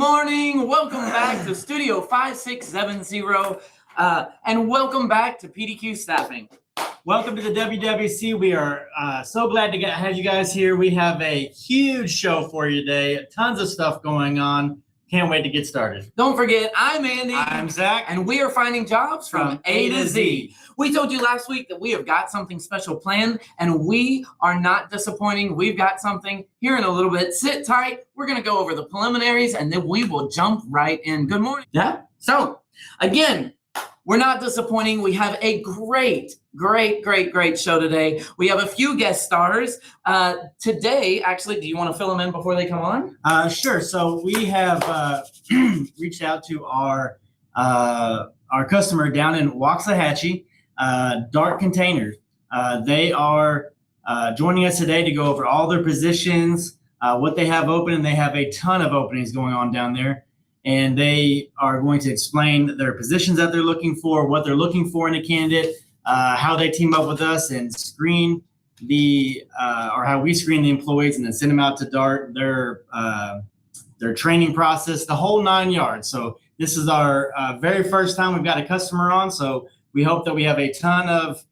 morning. Welcome back to Studio 5670, and welcome back to PDQ Staffing. Welcome to the WWC. We are so glad to have you guys here. We have a huge show for you today. Tons of stuff going on. Can't wait to get started. Don't forget, I'm Andy. I'm Zach. And we are finding jobs from A to Z. We told you last week that we have got something special planned, and we are not disappointing. We've got something here in a little bit. Sit tight. We're going to go over the preliminaries, and then we will jump right in. Good morning. Yeah. So, again, we're not disappointing. We have a great show today. We have a few guest stars. Today, actually, do you want to fill them in before they come on? Sure. So we have reached out to our customer down in Waxahachie, Dark Containers. They are joining us today to go over all their positions, what they have open, and they have a ton of openings going on down there. And they are going to explain their positions that they're looking for, what they're looking for in a candidate, how they team up with us and screen or how we screen the employees and then send them out to DART, their training process, the whole 9 yards. So this is our very first time we've got a customer on. So we hope that we have a ton of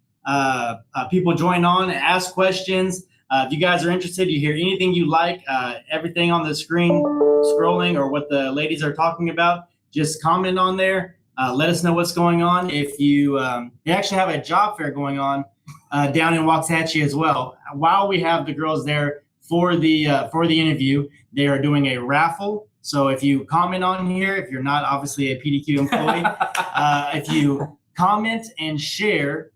people join on and ask questions. If you guys are interested, you hear anything you like, everything on the screen, scrolling, or what the ladies are talking about, just comment on there. Let us know what's going on. If you they actually have a job fair going on down in Waxahachie as well. While we have the girls there for the interview, they are doing a raffle. So if you comment on here, if you're not obviously a PDQ employee, if you comment and share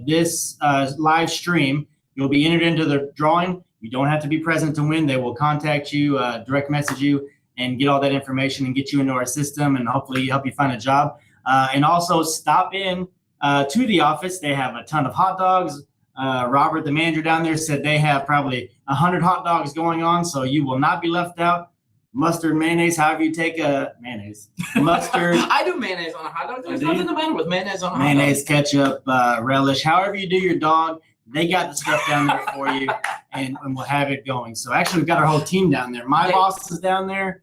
this live stream, you'll be entered into the drawing. You don't have to be present to win. They will contact you, direct message you, and get all that information and get you into our system and hopefully help you find a job. And also stop in to the office. They have a ton of hot dogs. Robert, the manager down there, said they have probably 100 hot dogs going on, so you will not be left out. Mustard, mayonnaise, however you take mayonnaise. Mustard. I do mayonnaise on a hot dog. There's nothing the matter with mayonnaise on a hot dog. Mayonnaise, ketchup, relish, however you do your dog. They got the stuff down there for you, and we'll have it going. So actually, we've got our whole team down there. My boss is down there.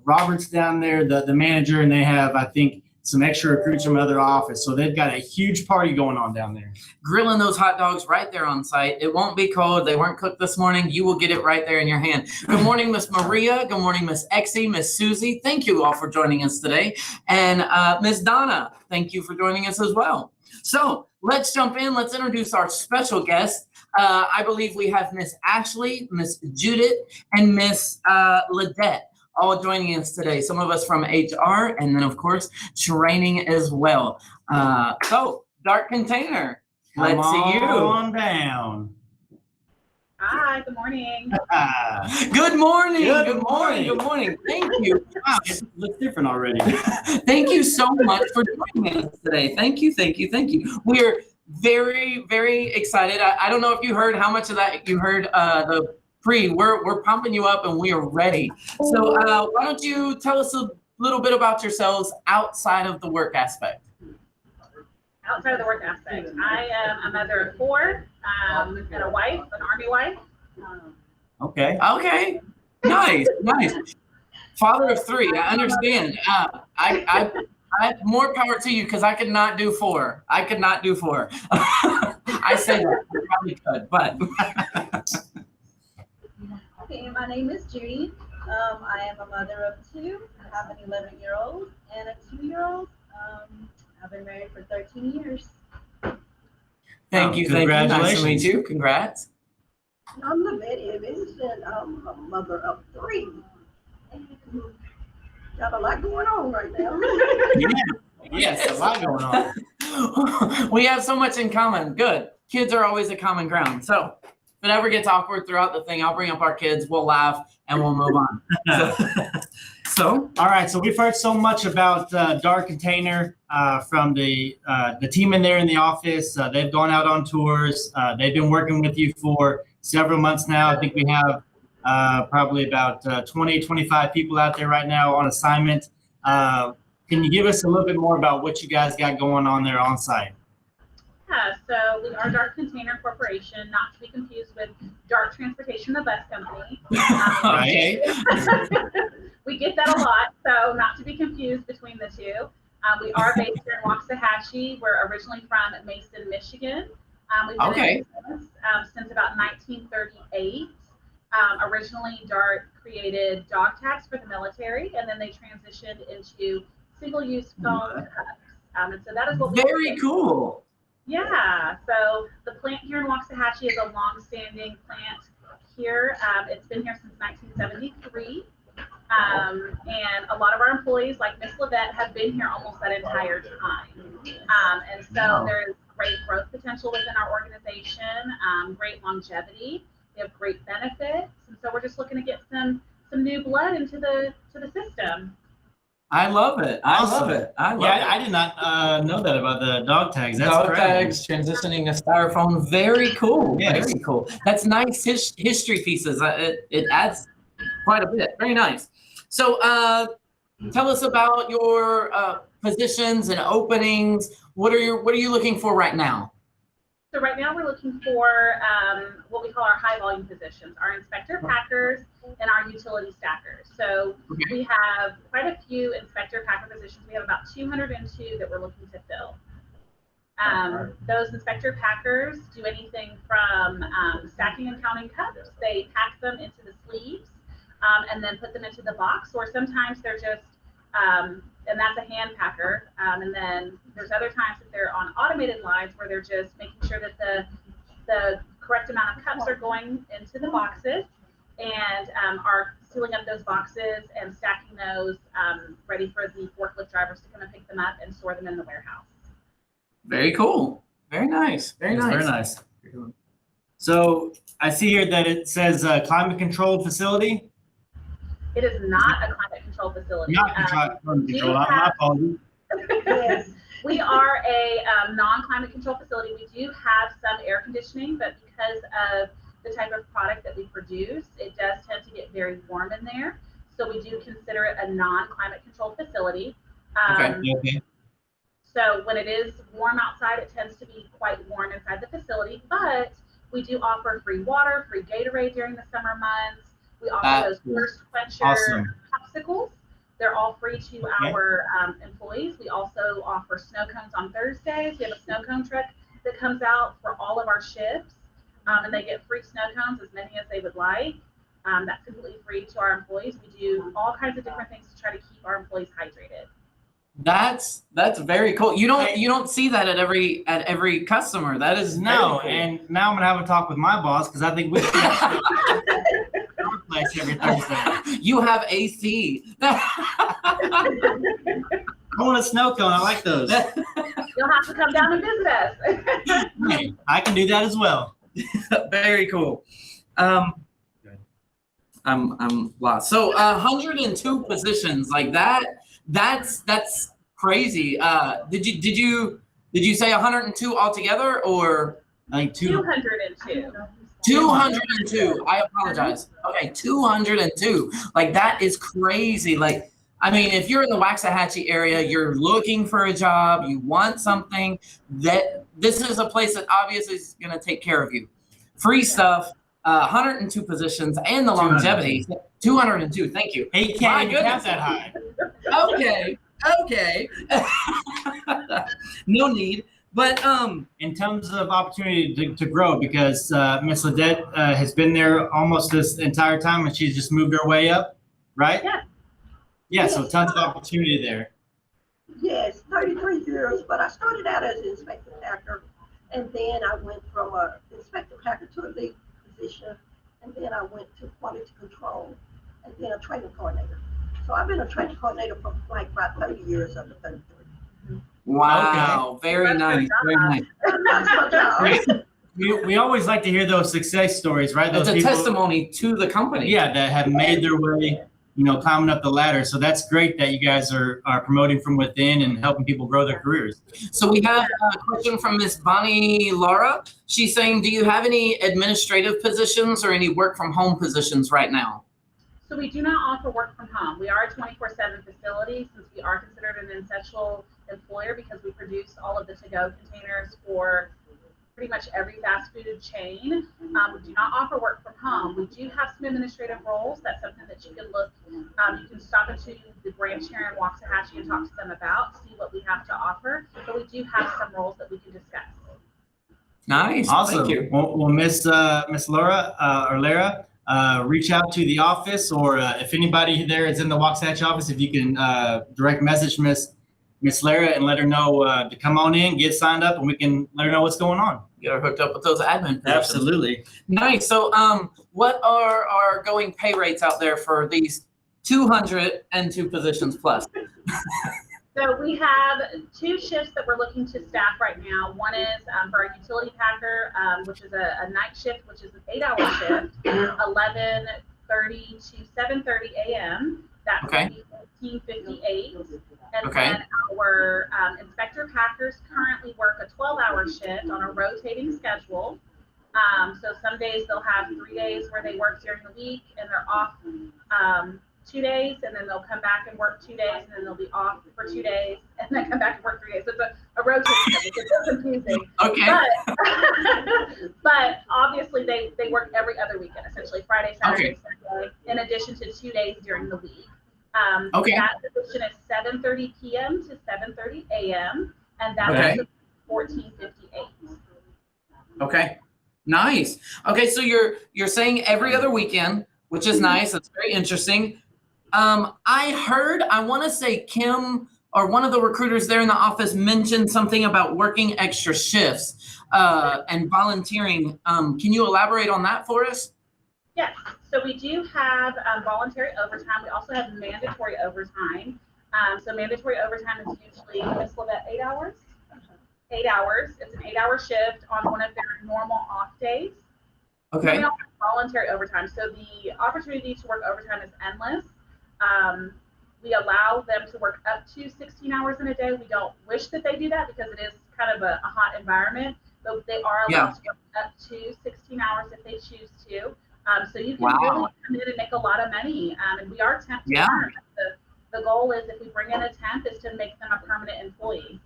Robert's down there, the manager, and they have, I think, some extra recruits from other office. So they've got a huge party going on down there. Grilling those hot dogs right there on site. It won't be cold. They weren't cooked this morning. You will get it right there in your hand. Good morning, Miss Maria. Good morning, Miss Exie, Miss Susie. Thank you all for joining us today. And Miss Donna, thank you for joining us as well. So let's jump in. Let's introduce our special guest. I believe we have Miss Ashley, Miss Judid, and Miss Ladette all joining us today. Some of us from HR, and then, of course, training as well. So, Dark Container, let's see you. Come on down. Hi, good morning. Good morning. Good morning. Good morning. Thank you. Wow, it looks different already. Thank you so much for joining us today. Thank you. We're very excited. I don't know if you heard how much of that you heard the pre. We're pumping you up and we are ready. So why don't you tell us a little bit about yourselves outside of the work aspect? Outside of the work aspect, I am a mother of four and a wife, an Army wife. Okay. Nice. Father of three. I understand. I more power to you because I could not do four. I say that I probably could, but. Okay, my name is Judy. I am a mother of two. I have an 11-year-old and a 2-year-old. I've been married for 13 years. Thank you. Congratulations. Nice to meet you. Congrats. I'm Ladette Evans, and I'm a mother of 3. Got a lot going on right now. Yes, a lot going on. We have so much in common. Good. Kids are always a common ground. So if it ever gets awkward throughout the thing, I'll bring up our kids, we'll laugh, and we'll move on. So all right, so we've heard so much about Dark Container from the team in there in the office. They've gone out on tours. They've been working with you for several months now. I think we have probably about 20, 25 people out there right now on assignment. Can you give us a little bit more about what you guys got going on there on site? Yeah, Yeah, so we are Dark Container Corporation, not to be confused with Dark Transportation, the bus company. Okay. We get that a lot, so not to be confused between the two. We are based here in Waxahachie. We're originally from Mason, Michigan. We've been Okay. in business since about 1938. Originally, DART created dog tags for the military, and then they transitioned into single-use foam cups. And so that is what we Very cool. Yeah, so the plant here in Waxahachie is a long-standing plant here. It's been here since 1973. And a lot of our employees, like Miss Ladette, have been here almost that entire time. And so there's great growth potential within our organization, great longevity. We have great benefits, and so we're just looking to get some new blood into the system. I love it. I love Awesome. it. I love Yeah, it. I did not know that about the dog tags. That's Dog incredible. tags, transitioning to styrofoam. Very cool. Yes. Very cool. That's nice history pieces. It adds quite a bit. Very nice. So tell us about your positions and openings. What are you looking for right now? So right now we're looking for what we call our high volume positions, our inspector packers and our utility stackers. So we have quite a few inspector packer positions. We have about 202 that we're looking to fill. Those inspector packers do anything from stacking and counting cups. They pack them into the sleeves and then put them into the box, or sometimes they're just and that's a hand packer. And then there's other times that they're on automated lines where they're just making sure that the correct amount of cups are going into the boxes and are sealing up those boxes and stacking those ready for the forklift drivers to come and pick them up and store them in the warehouse. Very cool. Very nice. Very It's nice. very nice. So I see here that it says climate controlled facility. It is not a climate control facility. Not climate control. My apologies. Yes, we are a non-climate control facility. We do have some air conditioning, but because of the type of product that we produce, it does tend to get very warm in there. So we do consider it a non-climate control facility. Okay. So when it is warm outside, it tends to be quite warm inside the facility, but we do offer free water, free Gatorade during the summer months. We offer those thirst quencher popsicles. They're all free to our employees. We also offer snow cones on Thursdays. We have a snow cone truck that comes out for all of our shifts, and they get free snow cones, as many as they would like. That's completely free to our employees. We do all kinds of different things to try to keep our employees hydrated. That's very cool. You don't see that at every customer. That is No, very cool. and now I'm gonna have a talk with my boss because I think we should place every Thursday. You have AC. I want a snow cone. I like those. You'll have to come down and visit us. Hey, I can do that as well. Very cool. I'm lost. So 102 positions like that. That's crazy. Did you say 102 altogether, or I think 202. 202? I apologize. Okay, 202. Like that is crazy. Like, I mean, if you're in the Waxahachie area, you're looking for a job, you want something, that this is a place that obviously is going to take care of you. Free stuff, 102 positions, and the longevity. 202. Thank you. He can't even count that high. Okay. No need. But in terms of opportunity to grow, because Miss Ladette has been there almost this entire time, and she's just moved her way up, right? Yeah. Yeah. So tons of opportunity there. Yes, 33 years, but I started out as an inspector packer, and then I went from an inspector packer to a lead position, and then I went to quality control, and then a training coordinator. So I've been a training coordinator for like about 30 years of the 33. wow, Okay. very nice. Very nice. That's my job. We always like to hear those success stories, right? It's Those a people, testimony to the company. yeah, that have made their way, climbing up the ladder. So that's great that you guys are promoting from within and helping people grow their careers. So we have a question from Miss Bonnie Laura. She's saying, do you have any administrative positions or any work from home positions right now? So we do not offer work from home. We are a 24/7 facility, since we are considered an essential employer because we produce all of the to-go containers for pretty much every fast food chain. We do not offer work from home. We do have some administrative roles. That's something that you can look, you can stop into the branch here in Waxahachie and talk to them about, see what we have to offer. But we do have some roles that we can discuss. Nice. Awesome. Thank you. Well, Miss Laura or Lara, reach out to the office, or if anybody there is in the Waxahachie office, if you can direct message Miss Lara and let her know to come on in, get signed up, and we can let her know what's going on. Get her hooked up with those admin positions. Absolutely. Nice. So, what are our going pay rates out there for these 202 positions plus? So we have 2 shifts that we're looking to staff right now. One is for our utility packer, which is a night shift, which is an 8-hour shift, 11:30 to 7:30 a.m. That would be $14.58. And then our inspector packers currently work a 12-hour shift on a rotating schedule. So some days they'll have 3 days where they work during the week and they're off 2 days, and then they'll come back and work 2 days, and then they'll be off for 2 days, and then come back and work 3 days. So it's a rotating schedule. It's confusing. Okay. But obviously they work every other weekend, essentially Friday, Saturday, Sunday, in addition to 2 days during the week. That position is 7:30 p.m. to 7:30 a.m. and that's $14.58. Okay. Nice. Okay, so you're saying every other weekend, which is nice. That's very interesting. I heard, I want to say Kim or one of the recruiters there in the office mentioned something about working extra shifts and volunteering. Can you elaborate on that for us? Yes. So we do have voluntary overtime. We also have mandatory overtime. So mandatory overtime is usually, Miss Ladette, 8 hours? 8 hours. It's an 8-hour shift on one of their normal off days. Okay. We don't have voluntary overtime. So the opportunity to work overtime is endless. We allow them to work up to 16 hours in a day. We don't wish that they do that because it is kind of a hot environment, but they are allowed to work up to 16 hours if they choose to. So you can really come in and make a lot of money. And we are temp to perm. The goal is, if we bring in a temp, is to make them a permanent employee.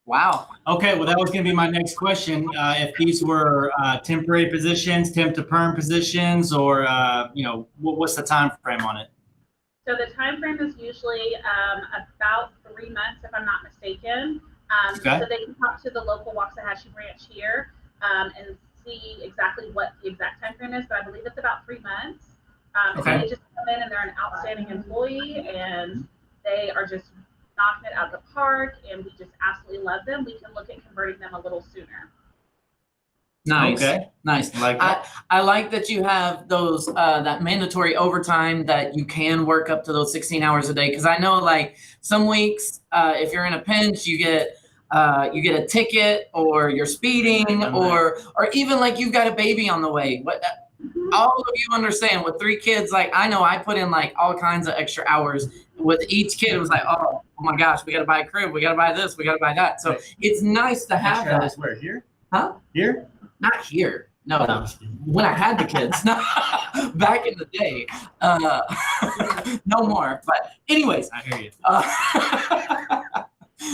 Wow. Okay, well, that was going to be my next question. If these were temporary positions, temp to perm positions, or what's the time frame on it? So the time frame is usually about 3 months, if I'm not mistaken. So they can talk to the local Waxahachie branch here and see exactly what the exact time frame is, but I believe it's about 3 months. So they just come in and they're an outstanding employee and they are just knocking it out of the park, and we just absolutely love them. We can look at converting them a little sooner. Nice. Okay. Nice. Like that. I like that you have those that mandatory overtime that you can work up to those 16 hours a day. Because I know, like, some weeks, if you're in a pinch, you get a ticket, or you're speeding, or even like you've got a baby on the way. All of you understand, with 3 kids, like, I know I put in like all kinds of extra hours with each kid. It was like, oh my gosh, we got to buy a crib, we got to buy this, we got to buy that. So it's nice to have that. Where, here? Huh? Here? Not here. No. When I had the kids, no, back in the day, no more. But anyways, I hear you.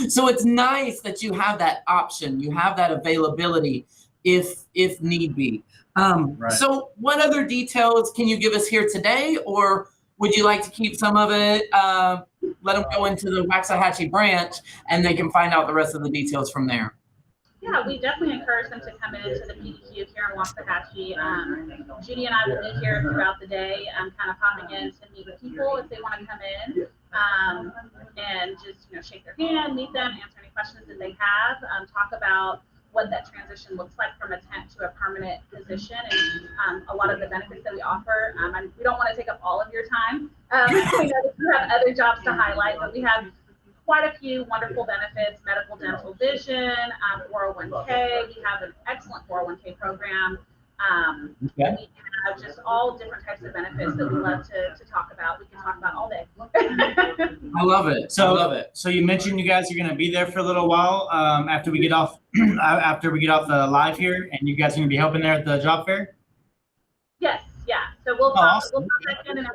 So it's nice that you have that option. You have that availability if need be. So what other details can you give us here today, or would you like to keep some of it? Let them go into the Waxahachie branch and they can find out the rest of the details from there. Yeah, we definitely encourage them to come into the PDQ here in Waxahachie. Judy and I will be here throughout the day, kind of popping in to meet with people if they want to come in, and just shake their hand, meet them, answer any questions that they have, talk about what that transition looks like from a temp to a permanent position, and a lot of the benefits that we offer. We don't want to take up all of your time. We know that you have other jobs to highlight, but we have quite a few wonderful benefits: medical, dental, vision, 401k. We have an excellent 401k program. We have just all different types of benefits that we love to talk about. We can talk about all day. I love it. So you mentioned you guys are going to be there for a little while after we get off the live here, and you guys are going to be helping there at the job fair. Yes, yeah. So we'll pop back in, and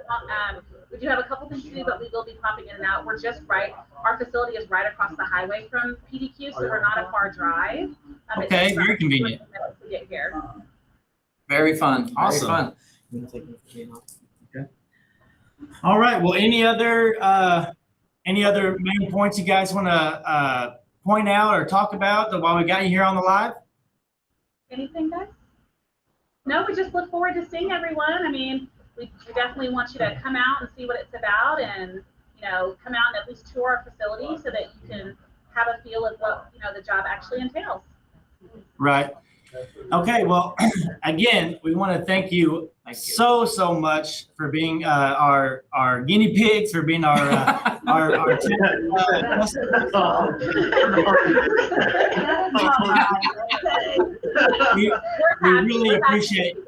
we do have a couple things to do, but we will be popping in and out. We're just our facility is right across the highway from PDQ, so we're not a far drive. It Okay, takes very about convenient. 20 minutes to get here. Very fun. Awesome. Very fun. All right. Well, any other main points you guys want to point out or talk about while we got you here on the live? Anything, guys? No, we just look forward to seeing everyone. I mean, we definitely want you to come out and see what it's about, and come out and at least tour our facility so that you can have a feel of what the job actually entails. Right. Okay. Well, again, we want to thank you so much for being our guinea pigs, for being our we really appreciate it.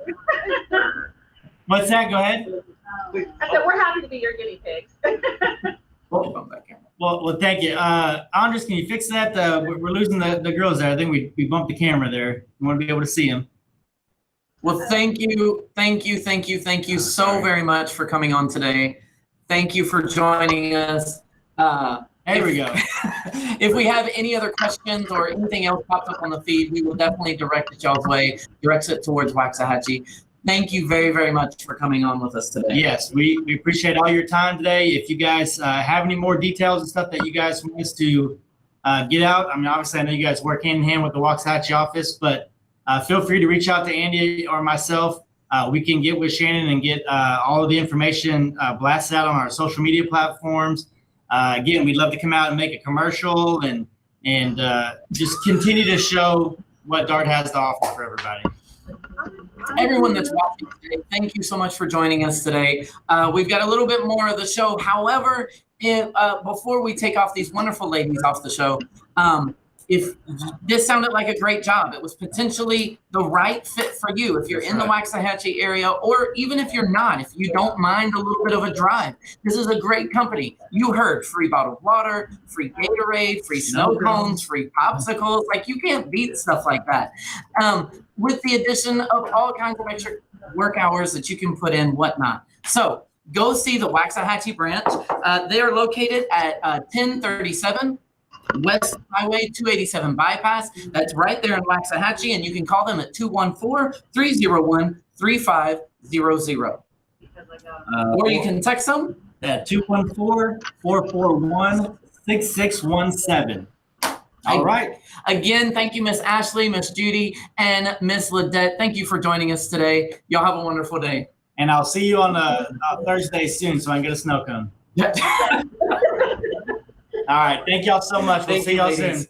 What's that? Go ahead. I said we're happy to be your guinea pigs. Well, thank you. Andres, can you fix that? We're losing the girls there. I think we bumped the camera there. We want to be able to see them. Well, thank you so very much for coming on today. Thank you for joining us. There we go. If we have any other questions or anything else pops up on the feed, we will definitely direct it y'all's way, direct it towards Waxahachie. Thank you very, very much for coming on with us today. Yes, we appreciate all your time today. If you guys have any more details and stuff that you guys want us to get out, I mean, obviously I know you guys work hand in hand with the Waxahachie office, but feel free to reach out to Andy or myself. We can get with Shannon and get all of the information blasted out on our social media platforms. Again, we'd love to come out and make a commercial and just continue to show what DART has to offer for everybody. Everyone that's watching today, thank you so much for joining us today. We've got a little bit more of the show. However, before we take off these wonderful ladies off the show, if this sounded like a great job, it was potentially the right fit for you. If you're in the Waxahachie area, or even if you're not, if you don't mind a little bit of a drive, this is a great company. You heard free bottled water, free Gatorade, free snow cones, free popsicles. Like, you can't beat stuff like that. With the addition of all kinds of extra work hours that you can put in, whatnot. So go see the Waxahachie branch. They are located at 1037 West Highway 287 bypass. That's right there in Waxahachie, and you can call them at 214-301-3500. Or you can text them at 214-441-6617. All right. Again, thank you, Miss Ashley, Miss Judy, and Miss Ladette. Thank you for joining us today. Y'all have a wonderful day. And I'll see you on Thursday soon, so I can get a snow cone. All right. Thank y'all so much. We'll see y'all soon.